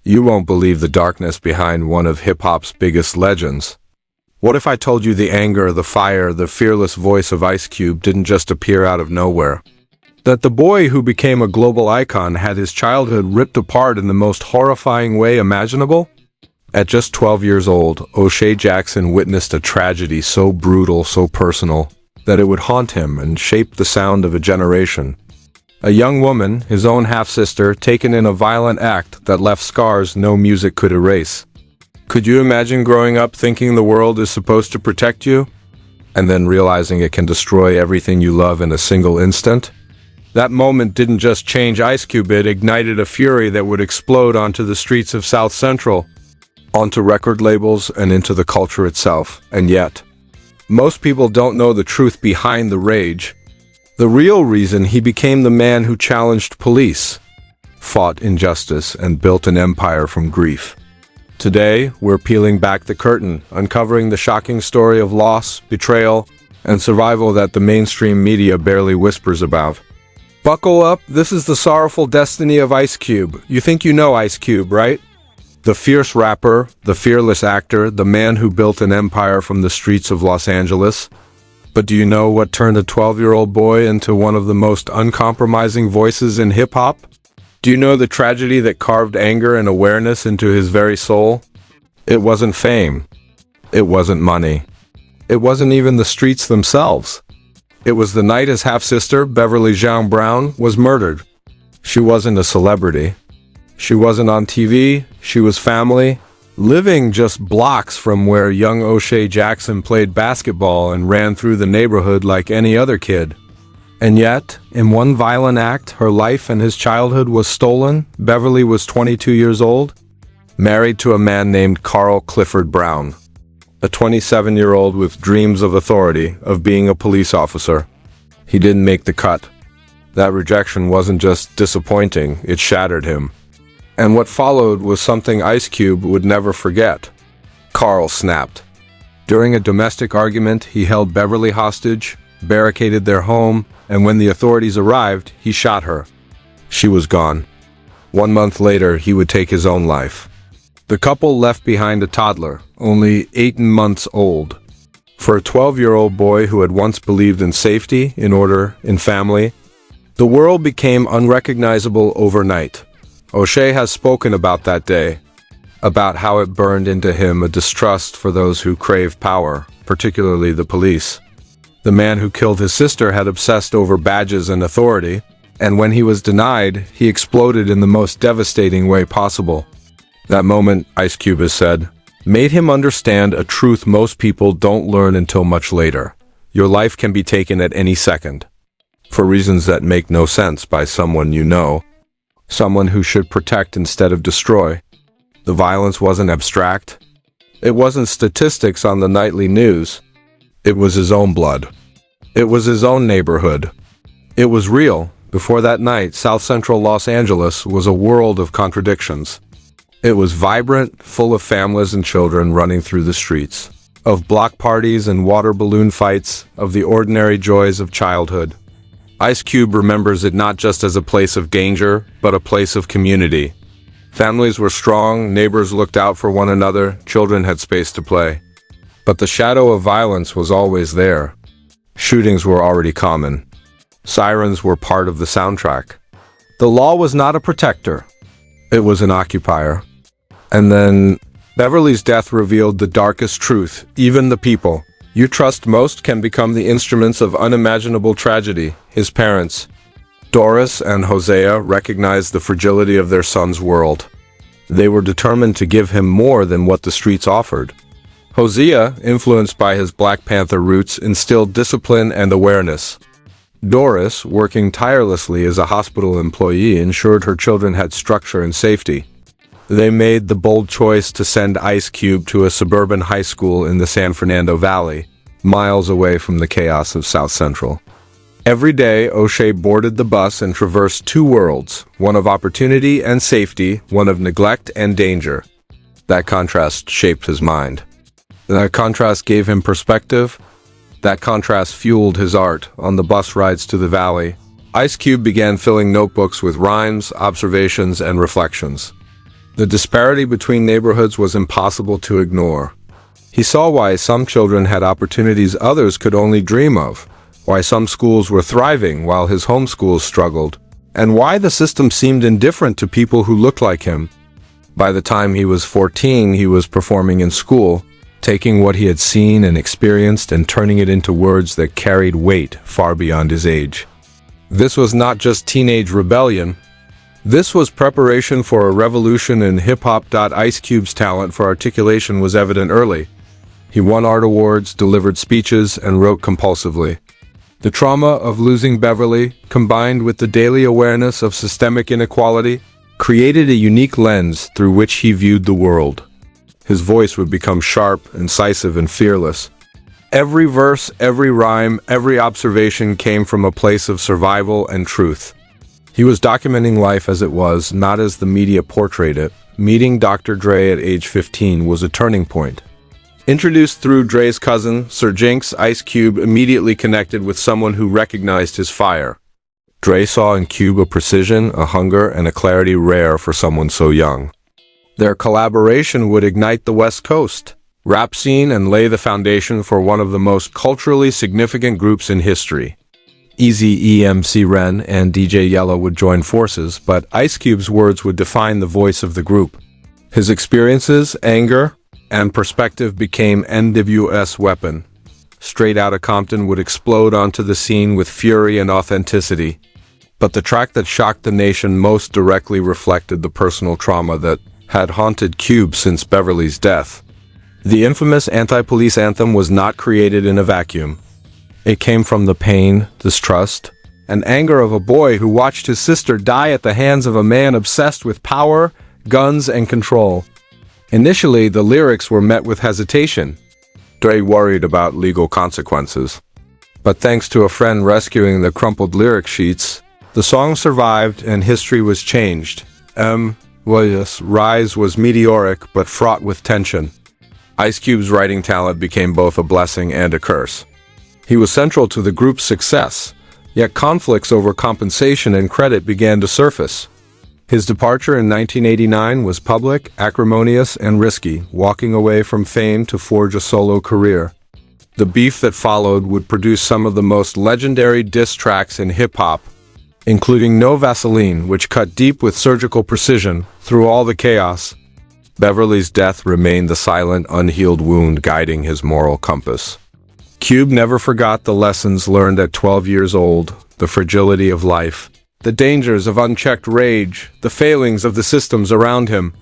You won't believe the darkness behind one of hip-hop's biggest legends. What if I told you the anger, the fire, the fearless voice of Ice Cube didn't just appear out of nowhere? That the boy who became a global icon had his childhood ripped apart in the most horrifying way imaginable? At just 12 years old, O'Shea Jackson witnessed a tragedy so brutal, so personal, that it would haunt him and shape the sound of a generation. A young woman, his own half-sister, taken in a violent act that left scars no music could erase. Could you imagine growing up thinking the world is supposed to protect you, and then realizing it can destroy everything you love in a single instant? That moment didn't just change Ice Cube, it ignited a fury that would explode onto the streets of South Central, onto record labels, and into the culture itself. And yet, most people don't know the truth behind the rage. The real reason he became the man who challenged police, fought injustice, and built an empire from grief. Today, we're peeling back the curtain, uncovering the shocking story of loss, betrayal, and survival that the mainstream media barely whispers about. Buckle up, this is the sorrowful destiny of Ice Cube. You think you know Ice Cube, right? The fierce rapper, the fearless actor, the man who built an empire from the streets of Los Angeles. But do you know what turned a 12-year-old boy into one of the most uncompromising voices in hip-hop? Do you know the tragedy that carved anger and awareness into his very soul? It wasn't fame. It wasn't money. It wasn't even the streets themselves. It was the night his half-sister, Beverly Jean Brown, was murdered. She wasn't a celebrity. She wasn't on TV. She was family, living just blocks from where young O'Shea Jackson played basketball and ran through the neighborhood like any other kid. And yet, in one violent act, her life and his childhood was stolen. Beverly was 22 years old, married to a man named Carl Clifford Brown, a 27-year-old with dreams of authority, of being a police officer. He didn't make the cut. That rejection wasn't just disappointing, it shattered him. And what followed was something Ice Cube would never forget. Carl snapped. During a domestic argument, he held Beverly hostage, barricaded their home, and when the authorities arrived, he shot her. She was gone. 1 month later, he would take his own life. The couple left behind a toddler, only 8 months old. For a 12-year-old boy who had once believed in safety, in order, in family, the world became unrecognizable overnight. O'Shea has spoken about that day, about how it burned into him a distrust for those who crave power, particularly the police. The man who killed his sister had obsessed over badges and authority, and when he was denied, he exploded in the most devastating way possible. That moment, Ice Cube has said, made him understand a truth most people don't learn until much later. Your life can be taken at any second, for reasons that make no sense by someone you know. Someone who should protect instead of destroy. The violence wasn't abstract. It wasn't statistics on the nightly news. It was his own blood. It was his own neighborhood. It was real. Before that night, South Central Los Angeles was a world of contradictions. It was vibrant, full of families and children running through the streets, of block parties and water balloon fights, of the ordinary joys of childhood. Ice Cube remembers it not just as a place of danger, but a place of community. Families were strong, neighbors looked out for one another, children had space to play. But the shadow of violence was always there. Shootings were already common. Sirens were part of the soundtrack. The law was not a protector. It was an occupier. And then, Beverly's death revealed the darkest truth. Even the people you trust most can become the instruments of unimaginable tragedy. His parents, Doris and Hosea, recognized the fragility of their son's world. They were determined to give him more than what the streets offered. Hosea, influenced by his Black Panther roots, instilled discipline and awareness. Doris, working tirelessly as a hospital employee, ensured her children had structure and safety. They made the bold choice to send Ice Cube to a suburban high school in the San Fernando Valley, miles away from the chaos of South Central. Every day, O'Shea boarded the bus and traversed two worlds, one of opportunity and safety, one of neglect and danger. That contrast shaped his mind. That contrast gave him perspective. That contrast fueled his art. On the bus rides to the valley, Ice Cube began filling notebooks with rhymes, observations, and reflections. The disparity between neighborhoods was impossible to ignore. He saw why some children had opportunities others could only dream of, why some schools were thriving while his home schools struggled, and why the system seemed indifferent to people who looked like him. By the time he was 14, he was performing in school, taking what he had seen and experienced and turning it into words that carried weight far beyond his age. This was not just teenage rebellion. This was preparation for a revolution in hip-hop. Ice Cube's talent for articulation was evident early. He won art awards, delivered speeches, and wrote compulsively. The trauma of losing Beverly, combined with the daily awareness of systemic inequality, created a unique lens through which he viewed the world. His voice would become sharp, incisive, and fearless. Every verse, every rhyme, every observation came from a place of survival and truth. He was documenting life as it was, not as the media portrayed it. Meeting Dr. Dre at age 15 was a turning point. Introduced through Dre's cousin, Sir Jinx, Ice Cube immediately connected with someone who recognized his fire. Dre saw in Cube a precision, a hunger, and a clarity rare for someone so young. Their collaboration would ignite the West Coast rap scene and lay the foundation for one of the most culturally significant groups in history. Eazy-E, MC Ren, and DJ Yellow would join forces, but Ice Cube's words would define the voice of the group. His experiences, anger, and perspective became NWS weapon. Straight Outta Compton would explode onto the scene with fury and authenticity. But the track that shocked the nation most directly reflected the personal trauma that had haunted Cube since Beverly's death. The infamous anti-police anthem was not created in a vacuum. It came from the pain, distrust, and anger of a boy who watched his sister die at the hands of a man obsessed with power, guns, and control. Initially, the lyrics were met with hesitation. Dre worried about legal consequences. But thanks to a friend rescuing the crumpled lyric sheets, the song survived and history was changed. Williams' rise was meteoric but fraught with tension. Ice Cube's writing talent became both a blessing and a curse. He was central to the group's success, yet conflicts over compensation and credit began to surface. His departure in 1989 was public, acrimonious, and risky, walking away from fame to forge a solo career. The beef that followed would produce some of the most legendary diss tracks in hip-hop, including No Vaseline, which cut deep with surgical precision through all the chaos. Beverly's death remained the silent, unhealed wound guiding his moral compass. Cube never forgot the lessons learned at 12 years old, the fragility of life, the dangers of unchecked rage, the failings of the systems around him.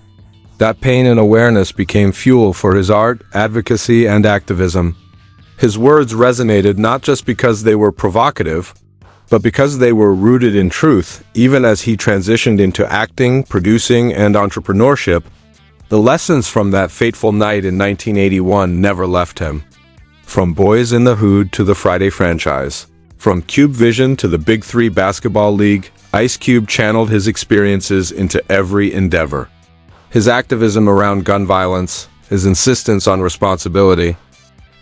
That pain and awareness became fuel for his art, advocacy, and activism. His words resonated not just because they were provocative, but because they were rooted in truth. Even as he transitioned into acting, producing, and entrepreneurship, the lessons from that fateful night in 1981 never left him. From Boys in the Hood to the Friday franchise, from Cube Vision to the Big Three Basketball League, Ice Cube channeled his experiences into every endeavor. His activism around gun violence, his insistence on responsibility,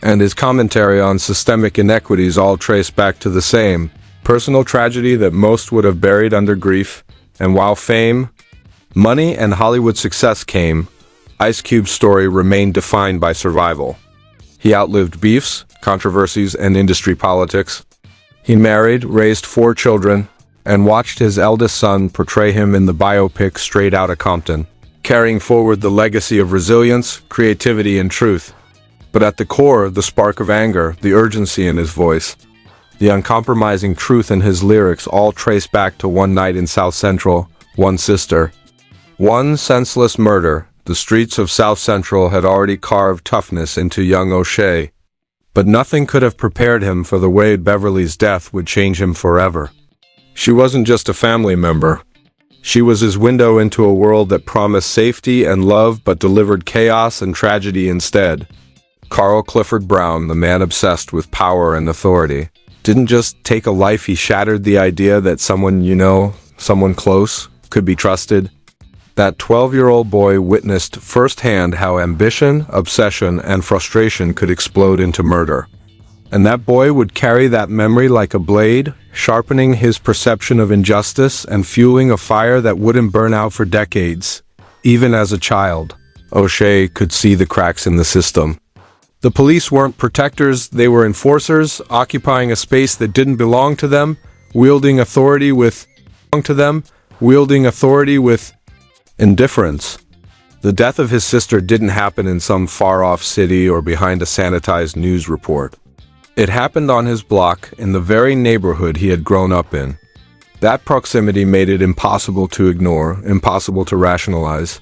and his commentary on systemic inequities all trace back to the same personal tragedy that most would have buried under grief. And while fame, money, and Hollywood success came, Ice Cube's story remained defined by survival. He outlived beefs, controversies, and industry politics. He married, raised 4 children, and watched his eldest son portray him in the biopic Straight Outta Compton, carrying forward the legacy of resilience, creativity, and truth. But at the core, the spark of anger, the urgency in his voice, the uncompromising truth in his lyrics all trace back to one night in South Central, one sister, one senseless murder. The streets of South Central had already carved toughness into young O'Shea, but nothing could have prepared him for the way Beverly's death would change him forever. She wasn't just a family member. She was his window into a world that promised safety and love but delivered chaos and tragedy instead. Carl Clifford Brown, the man obsessed with power and authority, didn't just take a life, he shattered the idea that someone you know, someone close, could be trusted. That 12-year-old boy witnessed firsthand how ambition, obsession, and frustration could explode into murder. And that boy would carry that memory like a blade, sharpening his perception of injustice and fueling a fire that wouldn't burn out for decades. Even as a child, O'Shea could see the cracks in the system. The police weren't protectors, they were enforcers, occupying a space that didn't belong to them, wielding authority with indifference. The death of his sister didn't happen in some far-off city or behind a sanitized news report. It happened on his block, in the very neighborhood he had grown up in. That proximity made it impossible to ignore, impossible to rationalize.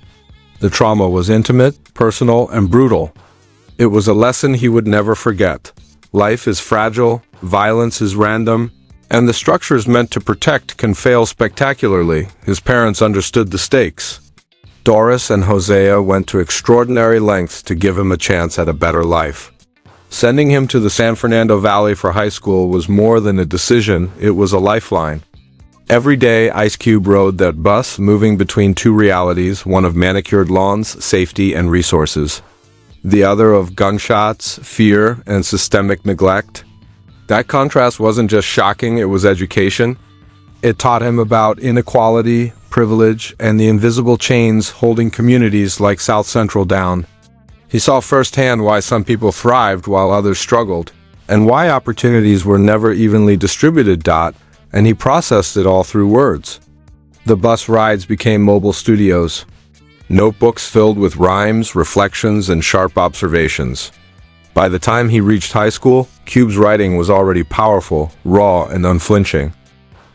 The trauma was intimate, personal, and brutal. It was a lesson he would never forget. Life is fragile, violence is random, and the structures meant to protect can fail spectacularly. His parents understood the stakes. Doris and Hosea went to extraordinary lengths to give him a chance at a better life. Sending him to the San Fernando Valley for high school was more than a decision, it was a lifeline. Every day, Ice Cube rode that bus, moving between two realities, one of manicured lawns, safety, and resources. The other of gunshots, fear, and systemic neglect. That contrast wasn't just shocking, it was education. It taught him about inequality, privilege, and the invisible chains holding communities like South Central down. He saw firsthand why some people thrived while others struggled, and why opportunities were never evenly distributed, and he processed it all through words. The bus rides became mobile studios. Notebooks filled with rhymes, reflections, and sharp observations. By the time he reached high school, Cube's writing was already powerful, raw, and unflinching.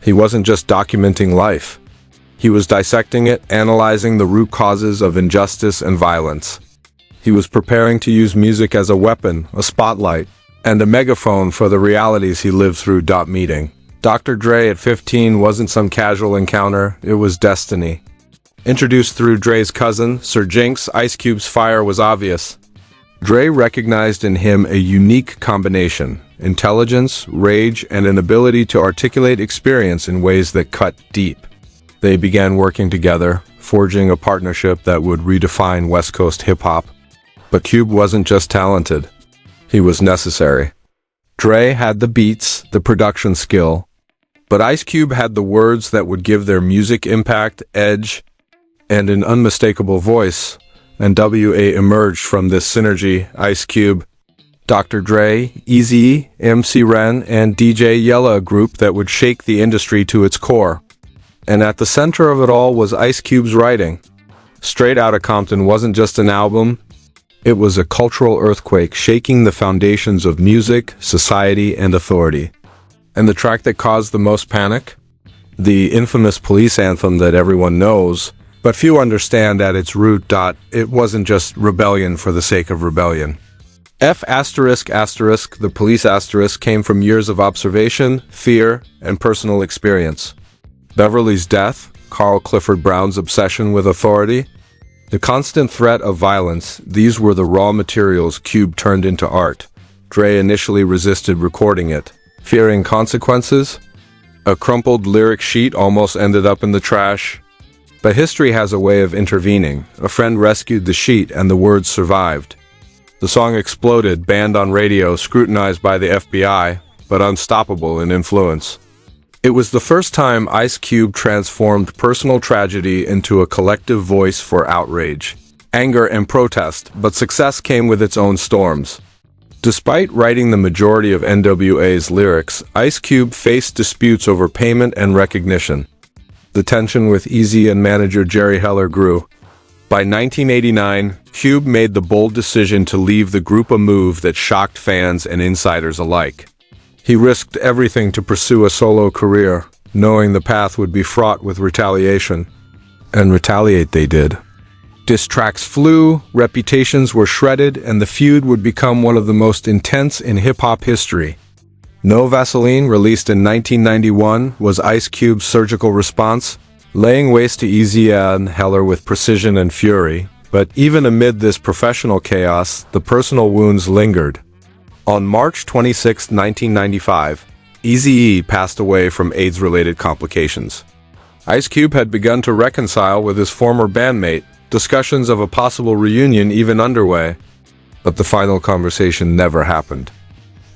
He wasn't just documenting life. He was dissecting it, analyzing the root causes of injustice and violence. He was preparing to use music as a weapon, a spotlight, and a megaphone for the realities he lived through. Meeting Dr. Dre at 15 wasn't some casual encounter, it was destiny. Introduced through Dre's cousin, Sir Jinx, Ice Cube's fire was obvious. Dre recognized in him a unique combination: intelligence, rage, and an ability to articulate experience in ways that cut deep. They began working together, forging a partnership that would redefine West Coast hip-hop. But Cube wasn't just talented. He was necessary. Dre had the beats, the production skill, but Ice Cube had the words that would give their music impact, edge, and an unmistakable voice. And WA emerged from this synergy: Ice Cube, Dr. Dre, Eazy, MC Ren, and DJ Yella, a group that would shake the industry to its core. And at the center of it all was Ice Cube's writing. Straight Outta Compton wasn't just an album, it was a cultural earthquake shaking the foundations of music, society, and authority. And the track that caused the most panic? The infamous police anthem that everyone knows, but few understand at its root. It wasn't just rebellion for the sake of rebellion. The police asterisk came from years of observation, fear, and personal experience. Beverly's death, Carl Clifford Brown's obsession with authority, the constant threat of violence, these were the raw materials Cube turned into art. Dre initially resisted recording it, fearing consequences. A crumpled lyric sheet almost ended up in the trash. But history has a way of intervening. A friend rescued the sheet and the words survived. The song exploded, banned on radio, scrutinized by the FBI, but unstoppable in influence. It was the first time Ice Cube transformed personal tragedy into a collective voice for outrage, anger, and protest, but success came with its own storms. Despite writing the majority of NWA's lyrics, Ice Cube faced disputes over payment and recognition. The tension with Eazy and manager Jerry Heller grew. By 1989, Cube made the bold decision to leave the group, a move that shocked fans and insiders alike. He risked everything to pursue a solo career, knowing the path would be fraught with retaliation. And retaliate they did. Diss tracks flew, reputations were shredded, and the feud would become one of the most intense in hip-hop history. No Vaseline, released in 1991, was Ice Cube's surgical response, laying waste to Eazy and Heller with precision and fury. But even amid this professional chaos, the personal wounds lingered. On March 26, 1995, Eazy-E passed away from AIDS-related complications. Ice Cube had begun to reconcile with his former bandmate, discussions of a possible reunion even underway. But the final conversation never happened.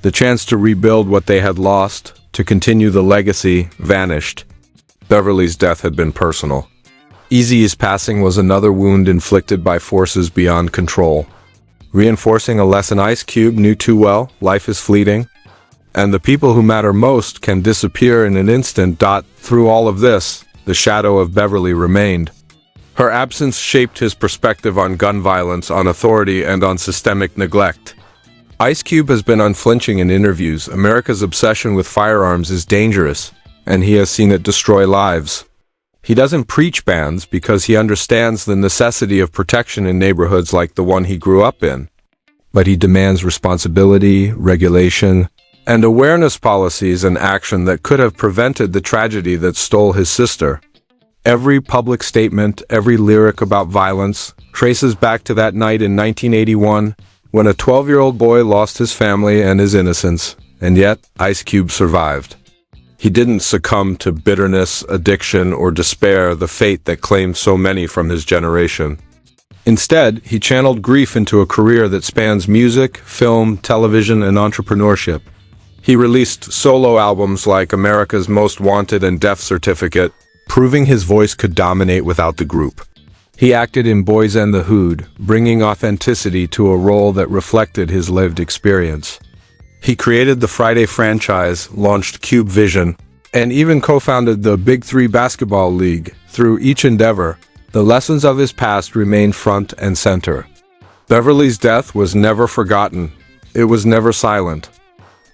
The chance to rebuild what they had lost, to continue the legacy, vanished. Beverly's death had been personal. Easy's passing was another wound inflicted by forces beyond control, reinforcing a lesson Ice Cube knew too well: life is fleeting, and the people who matter most can disappear in an instant. Through all of this, the shadow of Beverly remained. Her absence shaped his perspective on gun violence, on authority, and on systemic neglect. Ice Cube has been unflinching in interviews. America's obsession with firearms is dangerous, and he has seen it destroy lives. He doesn't preach bans because he understands the necessity of protection in neighborhoods like the one he grew up in. But he demands responsibility, regulation, and awareness policies and action that could have prevented the tragedy that stole his sister. Every public statement, every lyric about violence traces back to that night in 1981 when a 12-year-old boy lost his family and his innocence, and yet Ice Cube survived. He didn't succumb to bitterness, addiction, or despair, the fate that claimed so many from his generation. Instead, he channeled grief into a career that spans music, film, television, and entrepreneurship. He released solo albums like America's Most Wanted and Death Certificate, proving his voice could dominate without the group. He acted in Boys and the Hood, bringing authenticity to a role that reflected his lived experience. He created the Friday franchise, launched Cube Vision, and even co-founded the Big Three Basketball League. Through each endeavor, the lessons of his past remained front and center. Beverly's death was never forgotten. It was never silent.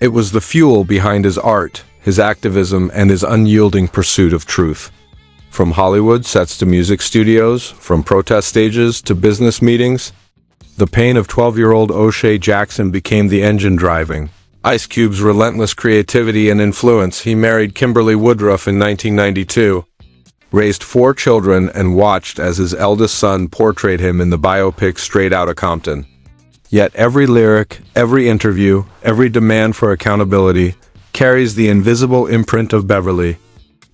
It was the fuel behind his art, his activism, and his unyielding pursuit of truth. From Hollywood sets to music studios, from protest stages to business meetings, the pain of 12-year-old O'Shea Jackson became the engine driving Ice Cube's relentless creativity and influence. He married Kimberly Woodruff in 1992, raised 4 children, and watched as his eldest son portrayed him in the biopic Straight Outta Compton. Yet every lyric, every interview, every demand for accountability carries the invisible imprint of Beverly.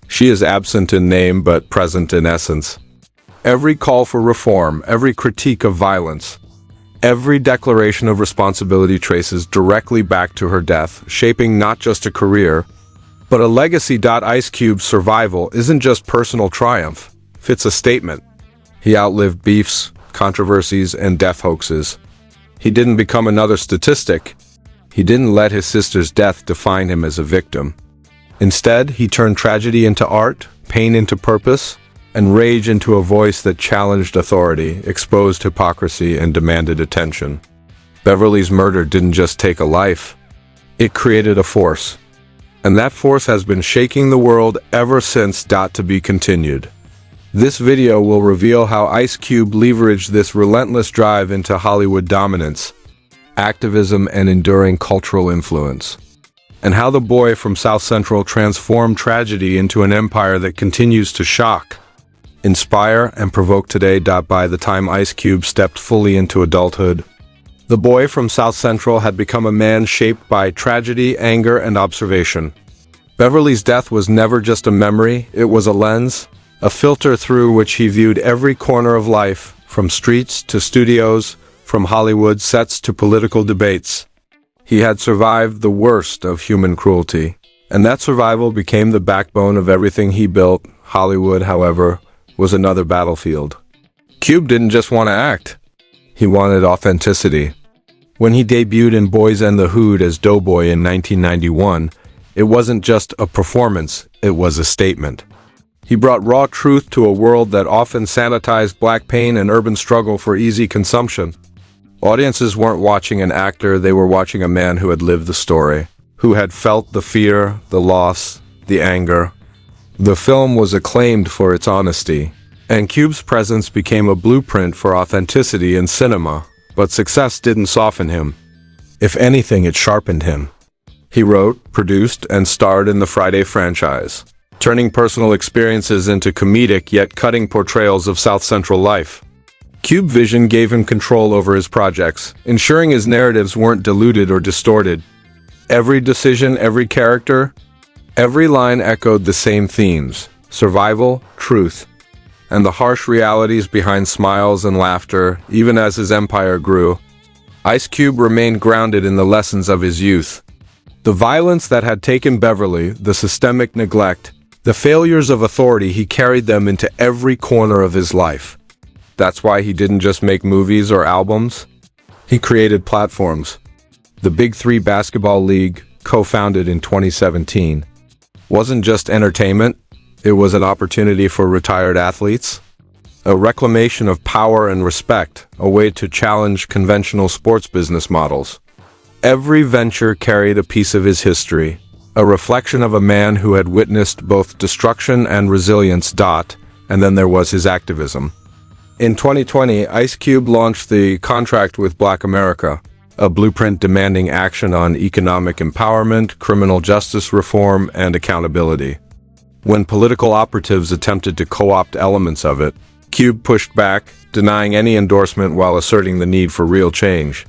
She is absent in name but present in essence. Every call for reform, every critique of violence, every declaration of responsibility traces directly back to her death, shaping not just a career, but a legacy. Ice Cube's survival isn't just personal triumph, it's a statement. He outlived beefs, controversies, and death hoaxes. He didn't become another statistic. He didn't let his sister's death define him as a victim. Instead, he turned tragedy into art, pain into purpose, and rage into a voice that challenged authority, exposed hypocrisy, and demanded attention. Beverly's murder didn't just take a life, it created a force. And that force has been shaking the world ever since. To be continued. This video will reveal how Ice Cube leveraged this relentless drive into Hollywood dominance, activism, and enduring cultural influence, and how the boy from South Central transformed tragedy into an empire that continues to shock, inspire, and provoke today. By the time Ice Cube stepped fully into adulthood, the boy from South Central had become a man shaped by tragedy, anger, and observation. Beverly's death was never just a memory, it was a lens, a filter through which he viewed every corner of life, from streets to studios, from Hollywood sets to political debates. He had survived the worst of human cruelty, and that survival became the backbone of everything he built. Hollywood, however, was another battlefield. Cube didn't just want to act, he wanted authenticity. When he debuted in Boys and the Hood as Doughboy in 1991, it wasn't just a performance, it was a statement. He brought raw truth to a world that often sanitized black pain and urban struggle for easy consumption. Audiences weren't watching an actor, they were watching a man who had lived the story, who had felt the fear, the loss, the anger. The film was acclaimed for its honesty, and Cube's presence became a blueprint for authenticity in cinema. But success didn't soften him. If anything, it sharpened him. He wrote, produced, and starred in the Friday franchise, turning personal experiences into comedic yet cutting portrayals of South Central life. Cube Vision gave him control over his projects, ensuring his narratives weren't diluted or distorted. Every decision, every character, every line echoed the same themes: survival, truth, and the harsh realities behind smiles and laughter. Even as his empire grew, Ice Cube remained grounded in the lessons of his youth. The violence that had taken Beverly, the systemic neglect, The failures of authority, he carried them into every corner of his life. That's why he didn't just make movies or albums. He created platforms. The Big Three Basketball League, co-founded in 2017, wasn't just entertainment, it was an opportunity for retired athletes. A reclamation of power and respect, a way to challenge conventional sports business models. Every venture carried a piece of his history, a reflection of a man who had witnessed both destruction and resilience. And then there was his activism. In 2020, Ice Cube launched the Contract with Black America, a blueprint demanding action on economic empowerment, criminal justice reform, and accountability. When political operatives attempted to co-opt elements of it, Cube pushed back, denying any endorsement while asserting the need for real change.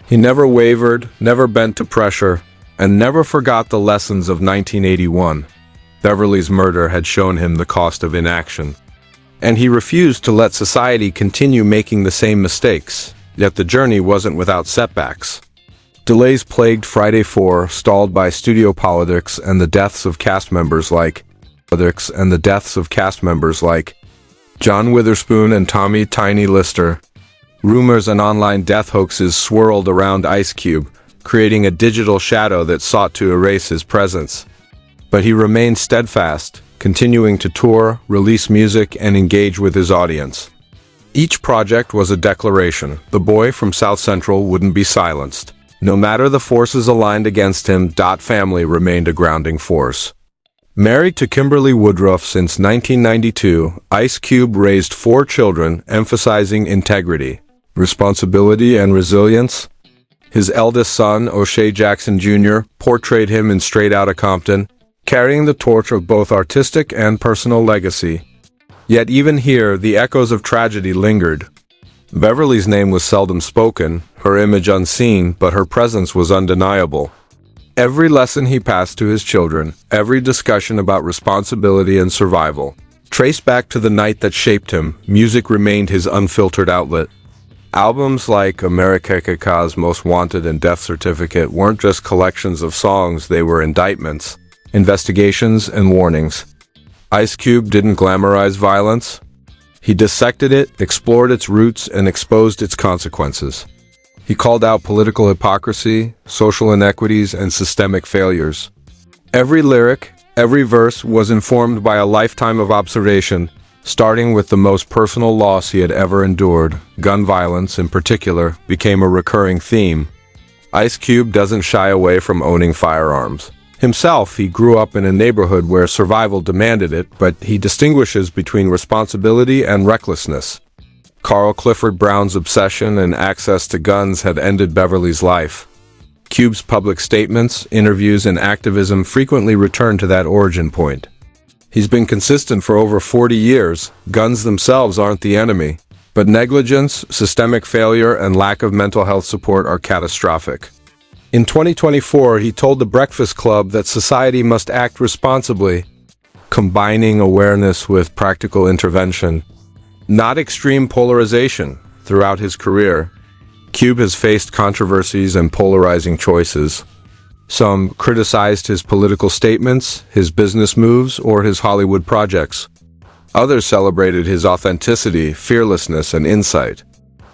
He never wavered, never bent to pressure, and never forgot the lessons of 1981. Beverly's murder had shown him the cost of inaction. And he refused to let society continue making the same mistakes, yet the journey wasn't without setbacks. Delays plagued Friday 4, stalled by studio politics and the deaths of cast members like John Witherspoon and Tommy "Tiny" Lister. Rumors and online death hoaxes swirled around Ice Cube, creating a digital shadow that sought to erase his presence. But he remained steadfast, continuing to tour, release music, and engage with his audience. Each project was a declaration. The boy from South Central wouldn't be silenced. No matter the forces aligned against him, Family remained a grounding force. Married to Kimberly Woodruff since 1992, Ice Cube raised 4 children, emphasizing integrity, responsibility, and resilience. His eldest son, O'Shea Jackson Jr., portrayed him in Straight Outta Compton, carrying the torch of both artistic and personal legacy. Yet even here, the echoes of tragedy lingered. Beverly's name was seldom spoken, her image unseen, but her presence was undeniable. Every lesson he passed to his children, every discussion about responsibility and survival, traced back to the night that shaped him. Music remained his unfiltered outlet. Albums like America's Most Wanted and Death Certificate weren't just collections of songs, they were indictments, investigations, and warnings. Ice Cube didn't glamorize violence. He dissected it, explored its roots, and exposed its consequences. He called out political hypocrisy, social inequities, and systemic failures. Every lyric, every verse was informed by a lifetime of observation, starting with the most personal loss he had ever endured. Gun violence, in particular, became a recurring theme. Ice Cube doesn't shy away from owning firearms. Himself, he grew up in a neighborhood where survival demanded it, but he distinguishes between responsibility and recklessness. Carl Clifford Brown's obsession and access to guns had ended Beverly's life. Cube's public statements, interviews, and activism frequently return to that origin point. He's been consistent for over 40 years. Guns themselves aren't the enemy, but negligence, systemic failure, and lack of mental health support are catastrophic. In 2024, he told The Breakfast Club that society must act responsibly, combining awareness with practical intervention, not extreme polarization. Throughout his career, Cube has faced controversies and polarizing choices. Some criticized his political statements, his business moves, or his Hollywood projects. Others celebrated his authenticity, fearlessness, and insight.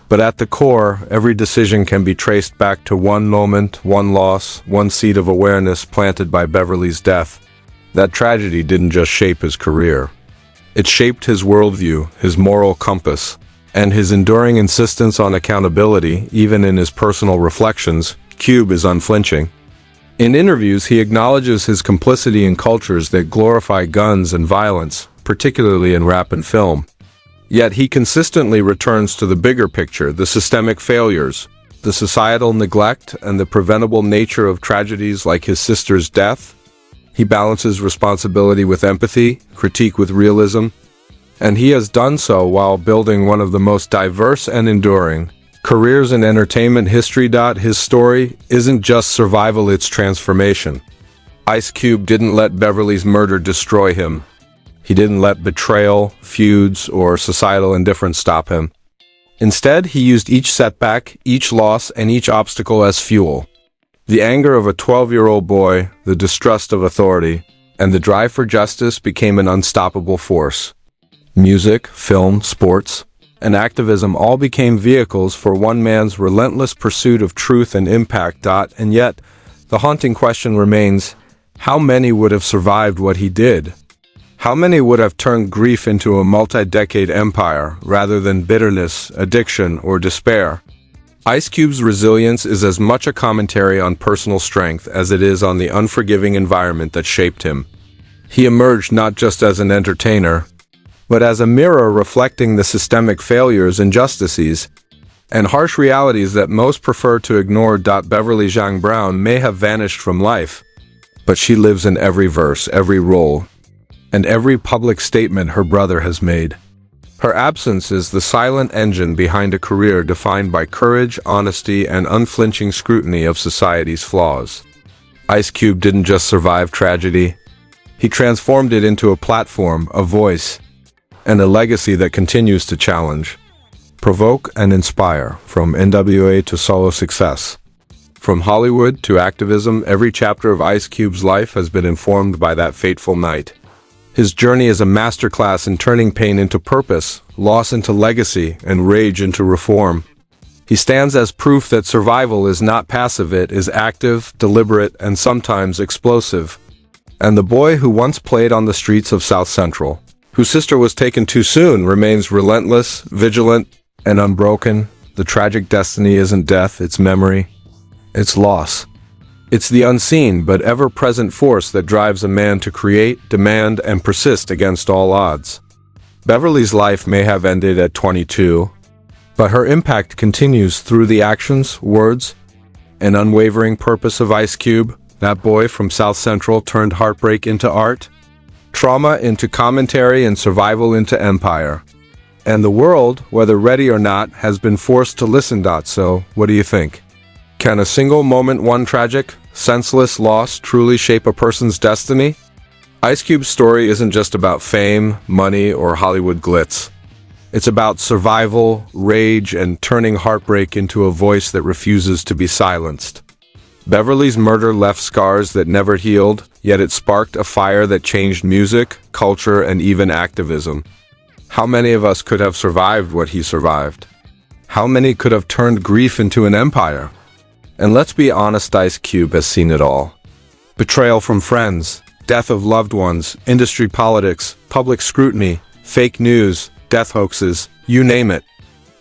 But at the core, every decision can be traced back to one moment, one loss, one seed of awareness planted by Beverly's death. That tragedy didn't just shape his career. It shaped his worldview, his moral compass, and his enduring insistence on accountability. Even in his personal reflections, Cube is unflinching. In interviews, he acknowledges his complicity in cultures that glorify guns and violence, particularly in rap and film. Yet he consistently returns to the bigger picture, the systemic failures, the societal neglect, and the preventable nature of tragedies like his sister's death. He balances responsibility with empathy, critique with realism, and he has done so while building one of the most diverse and enduring careers in entertainment history. His story isn't just survival, it's transformation. Ice Cube didn't let Beverly's murder destroy him. He didn't let betrayal, feuds, or societal indifference stop him. Instead, he used each setback, each loss, and each obstacle as fuel. The anger of a 12-year-old boy, the distrust of authority, and the drive for justice became an unstoppable force. Music, film, sports, and activism all became vehicles for one man's relentless pursuit of truth and impact. And yet, the haunting question remains, how many would have survived what he did? How many would have turned grief into a multi-decade empire rather than bitterness, addiction, or despair? Ice Cube's resilience is as much a commentary on personal strength as it is on the unforgiving environment that shaped him. He emerged not just as an entertainer, but as a mirror reflecting the systemic failures, injustices, and harsh realities that most prefer to ignore. Beverly Jean Brown may have vanished from life, but she lives in every verse, every role, and every public statement her brother has made. Her absence is the silent engine behind a career defined by courage, honesty, and unflinching scrutiny of society's flaws. Ice Cube didn't just survive tragedy, he transformed it into a platform, a voice, and a legacy that continues to challenge, provoke, and inspire. From NWA to solo success, from Hollywood to activism, every chapter of Ice Cube's life has been informed by that fateful night. His journey is a masterclass in turning pain into purpose, loss into legacy, and rage into reform. He stands as proof that survival is not passive, it is active, deliberate, and sometimes explosive. And the boy who once played on the streets of South Central, whose sister was taken too soon, remains relentless, vigilant, and unbroken. The tragic destiny isn't death, it's memory, it's loss. It's the unseen but ever-present force that drives a man to create, demand, and persist against all odds. Beverly's life may have ended at 22, but her impact continues through the actions, words, and unwavering purpose of Ice Cube. That boy from South Central turned heartbreak into art, trauma into commentary, and survival into empire. And the world, whether ready or not, has been forced to listen. So, what do you think? Can a single moment, one tragic, senseless loss, truly shape a person's destiny? Ice Cube's story isn't just about fame, money, or Hollywood glitz. It's about survival, rage, and turning heartbreak into a voice that refuses to be silenced. Beverly's murder left scars that never healed, yet it sparked a fire that changed music, culture, and even activism. How many of us could have survived what he survived? How many could have turned grief into an empire? And let's be honest, Ice Cube has seen it all. Betrayal from friends, death of loved ones, industry politics, public scrutiny, fake news, death hoaxes, you name it.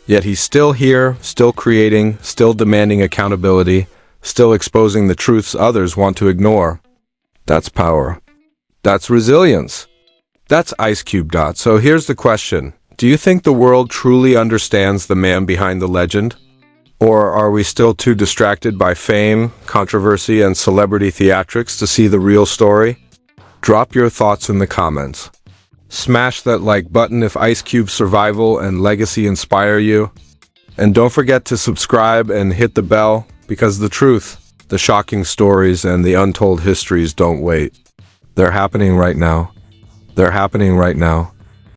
Yet he's still here, still creating, still demanding accountability, still exposing the truths others want to ignore. That's power. That's resilience. That's Ice Cube. So here's the question. Do you think the world truly understands the man behind the legend? Or are we still too distracted by fame, controversy, and celebrity theatrics to see the real story? Drop your thoughts in the comments. Smash that like button if Ice Cube's survival and legacy inspire you. And don't forget to subscribe and hit the bell, because the truth, the shocking stories, and the untold histories don't wait. They're happening right now. They're happening right now.